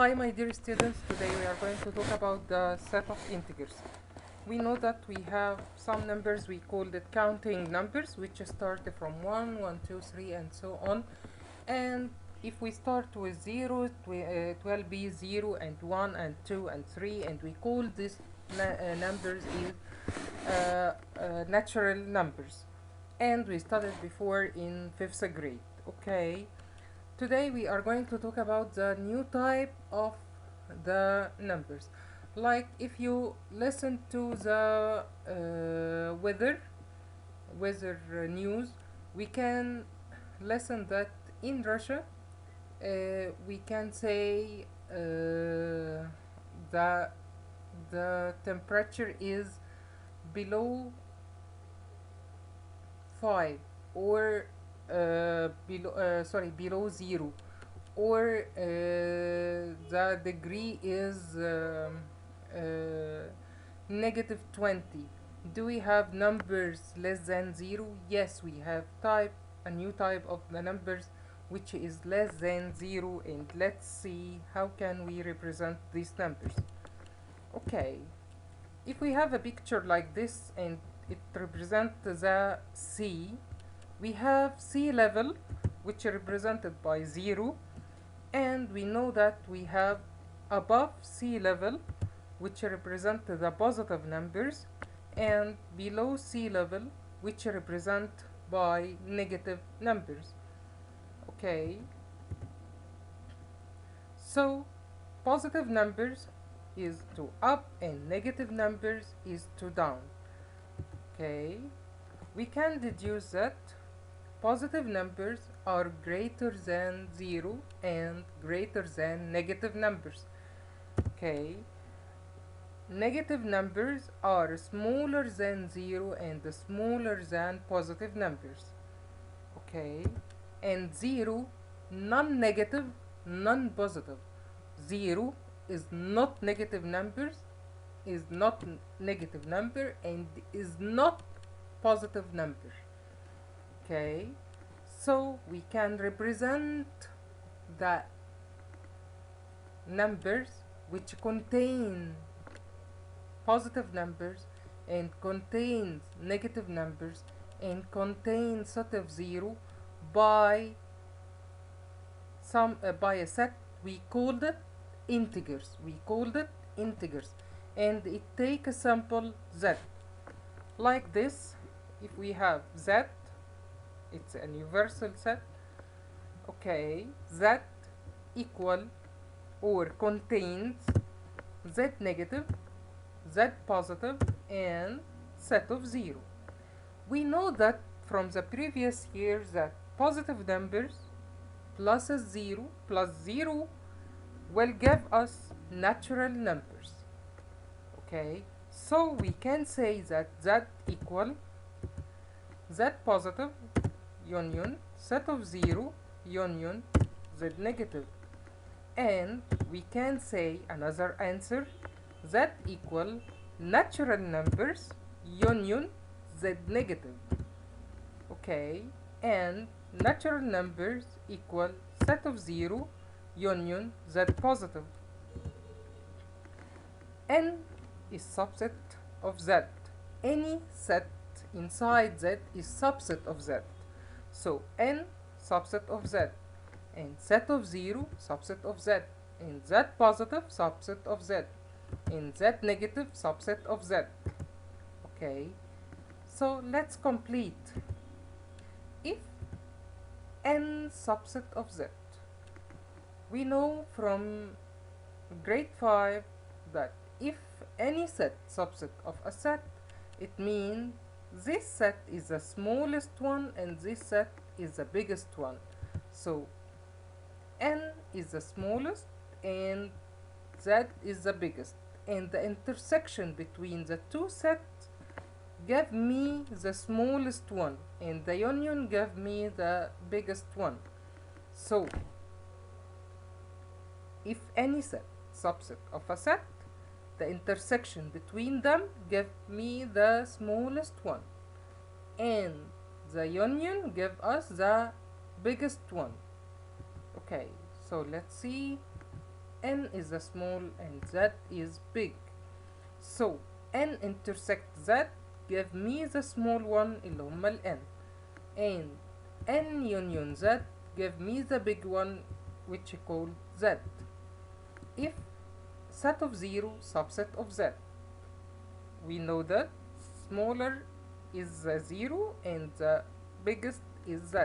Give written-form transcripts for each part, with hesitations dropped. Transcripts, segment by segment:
Hi my dear students, today we are going to talk about the set of integers. We know that we have some numbers, we called it counting numbers, which start from 1, 1, 2, 3 and so on. And if we start with 0, it will be 0 and 1 and 2 and 3, and we call these numbers is natural numbers. And we studied before in 5th grade. Okay. Today we are going to talk about the new type of the numbers. Like if you listen to the weather news, we can listen that in Russia we can say the the temperature is below 5 or below 0, or the degree is negative 20. Do we have numbers less than 0? Yes, we have a new type of the numbers which is less than 0, and let's see how can we represent these numbers. Okay, if we have a picture like this and it represents the sea, we have sea level, which is represented by 0, and we know that we have above sea level, which represent the positive numbers, and below sea level, which represent by negative numbers. Okay, so positive numbers is to up and negative numbers is to down. Okay, we can deduce that positive numbers are greater than 0 and greater than negative numbers. Okay, negative numbers are smaller than 0 and smaller than positive numbers. Okay, and 0 non-negative, non-positive. 0 is not negative numbers, is not negative number, and is not positive number. Okay, so we can represent the numbers which contain positive numbers and contains negative numbers and contain set of 0 by by a set we called it integers. And it take a sample z like this. If we have z, it's a universal set. Okay, z equal or contains z negative, z positive, and set of 0. We know that from the previous year that positive numbers plus a 0 plus 0 will give us natural numbers. Okay, so we can say that z equal z positive union set of 0 union z negative, and we can say another answer, z equal natural numbers union z negative. Okay, and natural numbers equal set of 0 union z positive. N is subset of z. Any set inside z is subset of z. So n subset of z, and set of 0 subset of z, and z positive subset of z, and z negative subset of z. Okay, so let's complete. If n subset of z, we know from grade 5 that if any set subset of a set, it means this set is the smallest one and this set is the biggest one. So n is the smallest and z is the biggest, and the intersection between the two sets give me the smallest one, and the union give me the biggest one. So if any set subset of a set, the intersection between them give me the smallest one, and the union give us the biggest one. Okay, so let's see. n is a small and z is big. So n intersect z give me the small one اللي هما ال n, and n union z give me the big one which called z. If set of 0 subset of z, we know that smaller is the 0 and the biggest is z.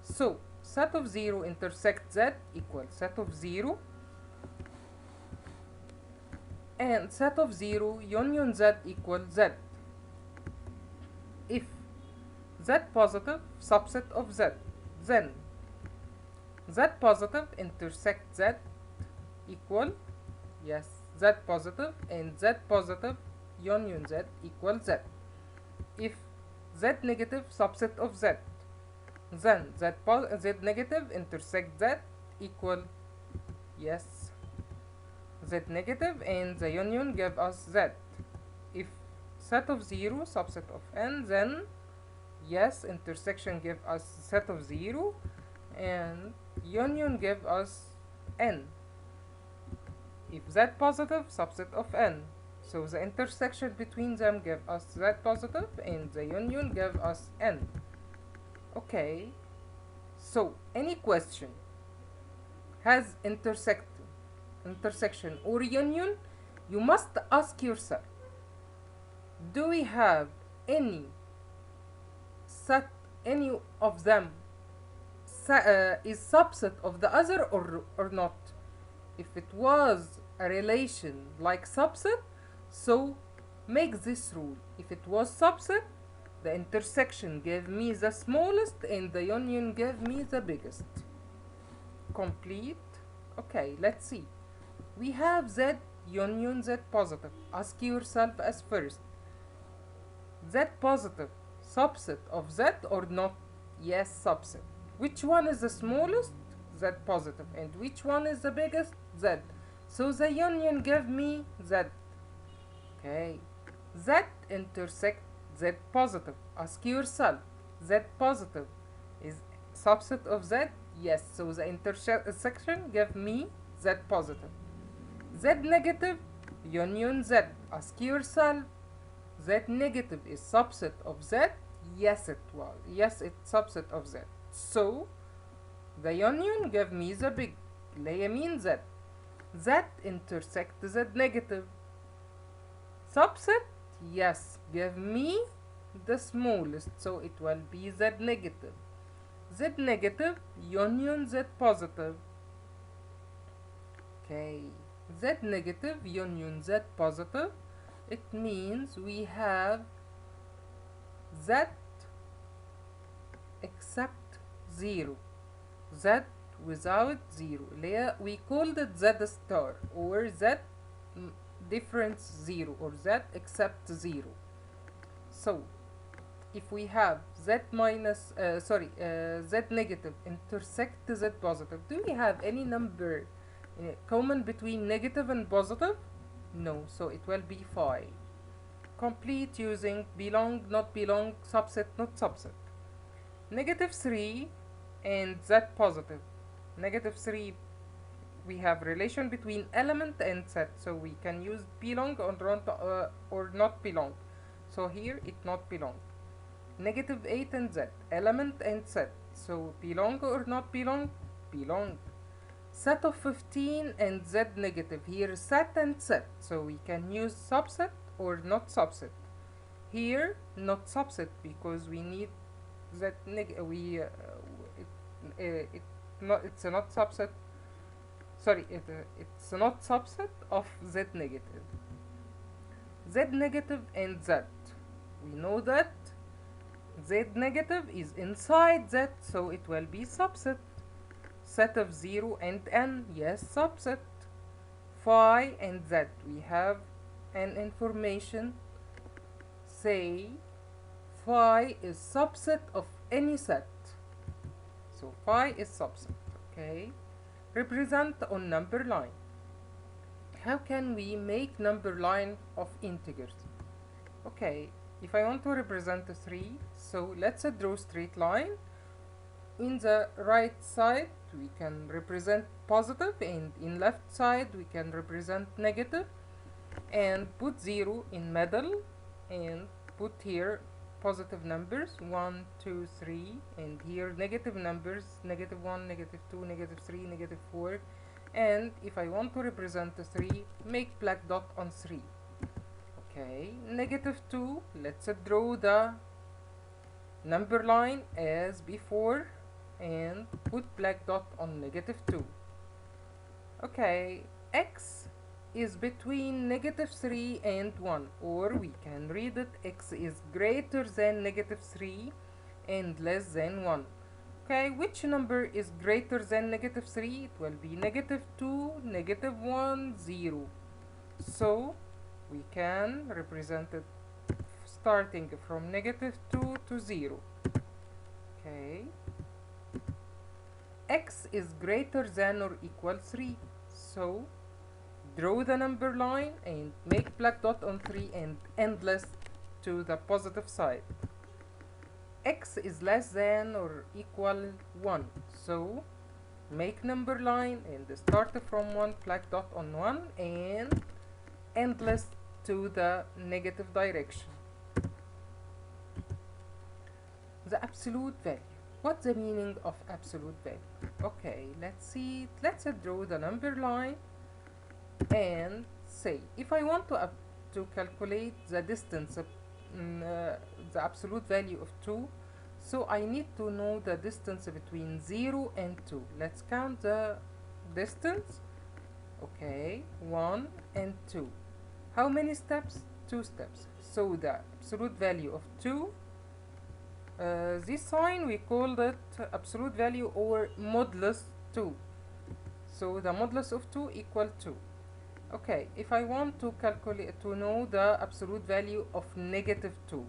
So set of 0 intersect z equals set of 0, and set of 0 union z equals z. If z positive subset of z, then z positive intersect z equal, yes, z positive, and z positive union z equal z. If z negative subset of z, then z negative intersect z equal, yes, z negative, and the union give us z. If set of 0 subset of n, then yes, intersection give us set of 0 and union give us n. If z positive subset of n, so the intersection between them give us z positive and the union give us n. Okay, so any question has intersection or union, you must ask yourself, do we have any of them is subset of the other or not? If it was a relation like subset, so make this rule. If it was subset, the intersection gave me the smallest and the union gave me the biggest. Complete. Okay, let's see. We have z union z positive. Ask yourself as first, z positive subset of z or not? Yes, subset. Which one is the smallest? Z positive. And which one is the biggest? Z. So the union gave me z. Okay, z intersect z positive. Ask yourself, z positive is subset of z? Yes, so the intersection gave me z positive. Z negative union z. Ask yourself, z negative is subset of z? Yes, it was. Yes, it's subset of z. So the union gave me the big, اللي هي مين z. Z intersect z negative. Subset? Yes, give me the smallest, so it will be z negative. Z negative union z positive. Okay, z negative union z positive. It means we have z except 0. Z without 0. We called it z star or z difference 0 or z except 0. So if we have z minus z negative intersect z positive, do we have any number common between negative and positive? No, so it will be 5. Complete using belong, not belong, subset, not subset. Negative 3 and z positive. Negative 3, we have relation between element and set, so we can use belong or not belong. So here it not belong. Negative 8 and z, element and set, so belong or not belong? Belong. Set of 15 and z negative, here set and set, so we can use subset or not subset. Here not subset because we need z it's not subset. Sorry, it's not subset of z negative. Z negative and z, we know that z negative is inside z, so it will be subset. Set of 0 and n, yes, subset. Phi and z, we have an information. Say phi is subset of any set. So phi is subset, okay? Represent on number line. How can we make number line of integers? Okay, if I want to represent a 3, so let's draw straight line. in the right side we can represent positive, and in left side we can represent negative, and put 0 in middle, and put here positive numbers 1, 2, 3, and here negative numbers -1, -2, -3, -4. And if I want to represent the 3, make black dot on 3. Okay, -2, let's draw the number line as before and put black dot on -2. Okay, x is between -3 and 1, or we can read it x is greater than -3 and less than 1. Okay, which number is greater than -3? It will be -2, -1, 0. So we can represent it starting from -2 to 0. Okay, x is greater than or equal 3. So draw the number line and make black dot on 3 and endless to the positive side. X is less than or equal 1. So make number line and start from 1, black dot on 1, and endless to the negative direction. The absolute value. What's the meaning of absolute value? Okay, let's see. Let's draw the number line and say if I want to calculate the distance of the absolute value of 2, so I need to know the distance between 0 and 2. Let's count the distance. Okay, 1 and 2. How many steps? 2 steps. So the absolute value of 2, this sign we called it absolute value or modulus 2. So the modulus of 2 equal 2. Okay, if I want to calculate to know the absolute value of -2,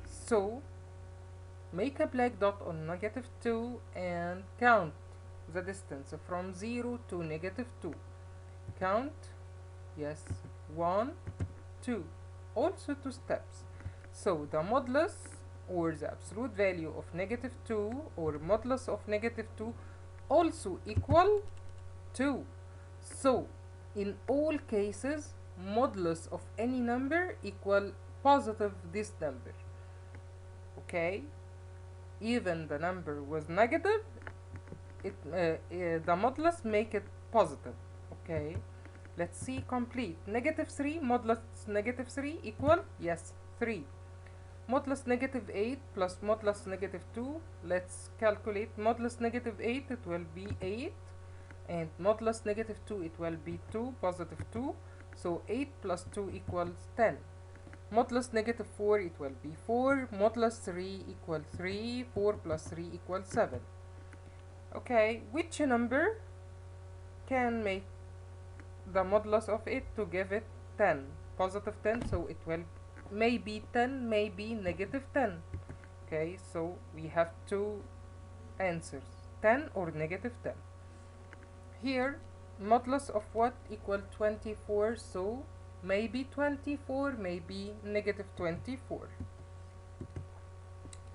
so make a black dot on -2 and count the distance from 0 to -2. Count, yes, 1, 2, also 2 steps. So the modulus or the absolute value of -2 or modulus of -2 also equal 2. So in all cases, modulus of any number equal positive this number. Okay, even the number was negative, the modulus make it positive. Okay, let's see complete. -3 modulus -3 equal, yes, 3. Modulus -8 plus modulus -2, let's calculate. Modulus -8, it will be 8. And modulus -2, it will be 2, positive 2. So 8 plus 2 equals 10. Modulus -4, it will be 4. Modulus 3 equal 3. 4 plus 3 equals 7. Okay, which number can make the modulus of it to give it 10? Positive 10, so it will maybe 10, maybe -10. Okay, so we have two answers, 10 or -10. Here, modulus of what equal 24, so maybe 24, maybe -24.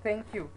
Thank you.